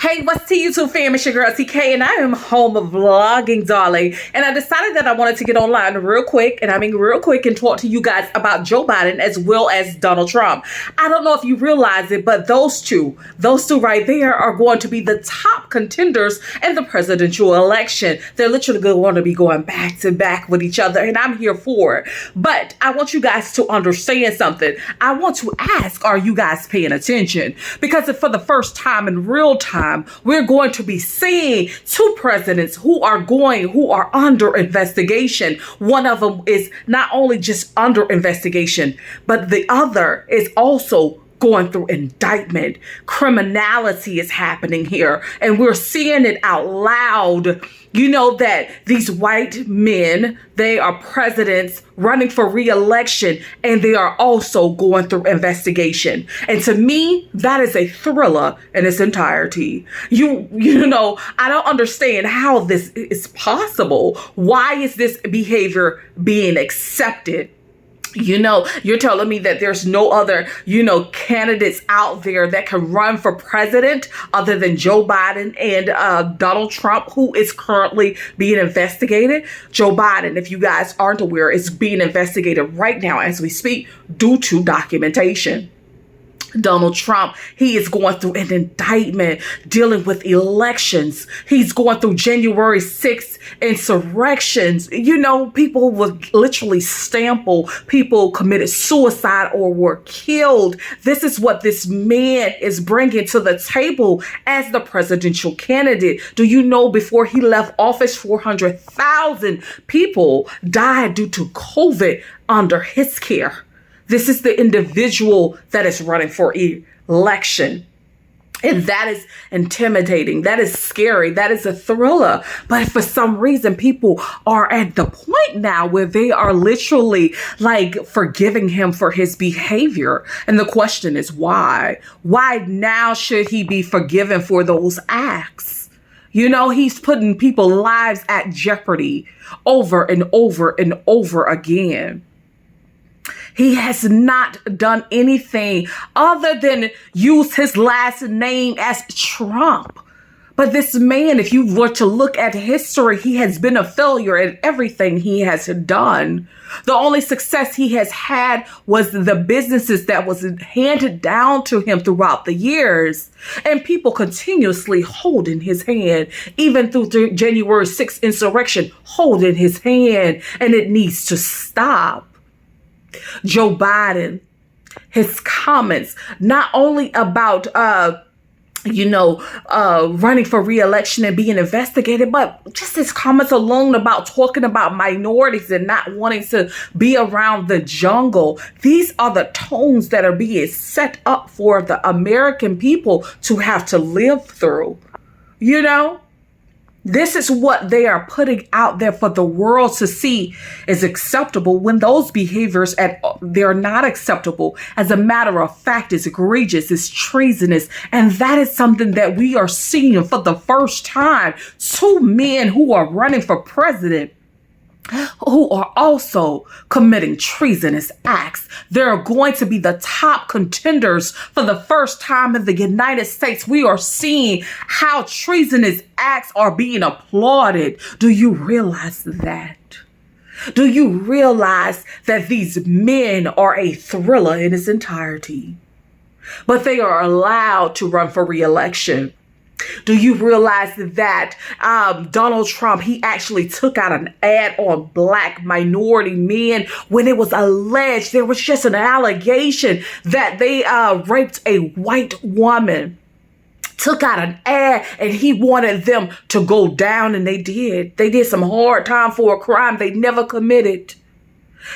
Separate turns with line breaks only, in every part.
Hey, what's to YouTube fam? It's your girl TK and I am home of vlogging, darling. And I decided that I wanted to get online real quick, and I mean real quick, and talk to you guys about Joe Biden as well as Donald Trump. I don't know if you realize it, but those two right there are going to be the top contenders in the presidential election. They're literally going to be going back to back with each other, and I'm here for it. But I want you guys to understand something. I want to ask, are you guys paying attention? Because for the first time in real time, we're going to be seeing two presidents who are under investigation. One of them is not only just under investigation, but the other is also going through indictment. Criminality is happening here, and we're seeing it out loud. You know that these white men, they are presidents running for re-election, and they are also going through investigation. And to me, that is a thriller in its entirety. You know, I don't understand how this is possible. Why is this behavior being accepted? You know, you're telling me that there's no other, candidates out there that can run for president other than Joe Biden and Donald Trump, who is currently being investigated. Joe Biden, if you guys aren't aware, is being investigated right now as we speak due to documentation. Donald Trump, he is going through an indictment dealing with elections. He's going through January 6th insurrections. You know, people would literally stample. People committed suicide or were killed. This is what this man is bringing to the table as the presidential candidate. Do you know before he left office, 400,000 people died due to COVID under his care? This is the individual that is running for election. And that is intimidating. That is scary. That is a thriller. But for some reason, people are at the point now where they are literally like forgiving him for his behavior. And the question is why? Why now should he be forgiven for those acts? You know, he's putting people's lives at jeopardy over and over and over again. He has not done anything other than use his last name as Trump. But this man, if you were to look at history, he has been a failure at everything he has done. The only success he has had was the businesses that was handed down to him throughout the years. And people continuously holding his hand, even through the January 6th insurrection, holding his hand. And it needs to stop. Joe Biden, his comments, not only about, running for re-election and being investigated, but just his comments alone about talking about minorities and not wanting to be around the jungle. These are the tones that are being set up for the American people to have to live through. You know? This is what they are putting out there for the world to see is acceptable when those behaviors they're not acceptable. As a matter of fact, it's egregious, it's treasonous. And that is something that we are seeing for the first time. Two men who are running for president who are also committing treasonous acts. They're going to be the top contenders for the first time in the United States. We are seeing how treasonous acts are being applauded. Do you realize that? Do you realize that these men are a thriller in its entirety? But they are allowed to run for re-election. Do you realize that Donald Trump, he actually took out an ad on black minority men when it was alleged, there was just an allegation that they raped a white woman. Took out an ad and he wanted them to go down, and they did. They did some hard time for a crime they never committed.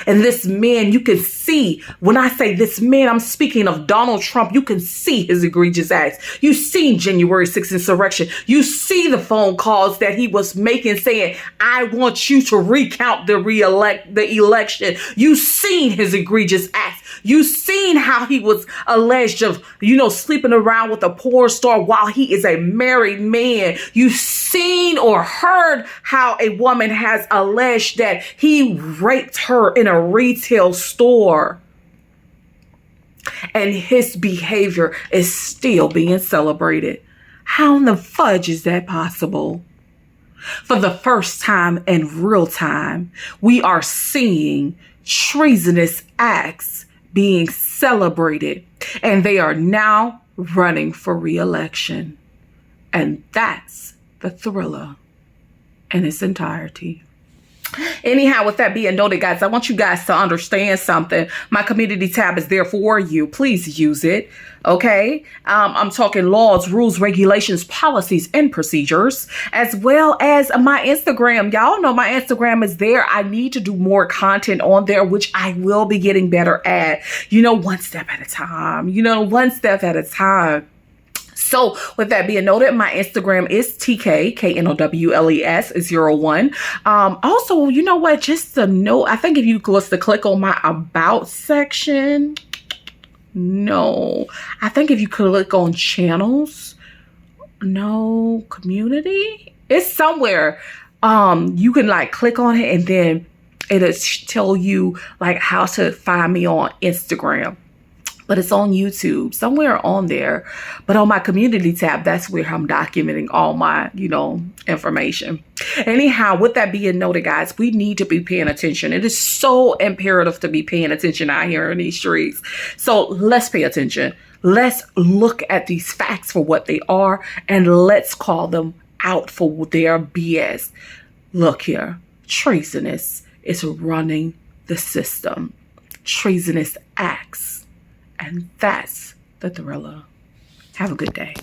And this man, you can see, when I say this man, I'm speaking of Donald Trump. You can see his egregious acts. You seen January 6th insurrection. You see the phone calls that he was making saying, I want you to recount the election. You seen his egregious acts. You seen how he was alleged of, sleeping around with a porn star while he is a married man. You seen or heard how a woman has alleged that he raped her in a retail store. And his behavior is still being celebrated. How in the fudge is that possible? For the first time in real time, we are seeing treasonous acts being celebrated, and they are now running for re-election. And that's the thriller in its entirety. Anyhow, with that being noted, guys, I want you guys to understand something. My community tab is there for you. Please use it. Okay. I'm talking laws, rules, regulations, policies, and procedures, as well as my Instagram. Y'all know my Instagram is there. I need to do more content on there, which I will be getting better at, one step at a time, one step at a time. So with that being noted, my Instagram is TK_KNOWLES01. Also, you know what? Just a note, I think if you was to click on my about section, no, I think if you click on channels, no, community, it's somewhere. You can like click on it and then it'll tell you like how to find me on Instagram. But it's on YouTube, somewhere on there. But on my community tab, that's where I'm documenting all my, information. Anyhow, with that being noted, guys, we need to be paying attention. It is so imperative to be paying attention out here in these streets. So let's pay attention. Let's look at these facts for what they are, and let's call them out for their BS. Look here, treasonous is running the system. Treasonous acts. And that's the thriller. Have a good day.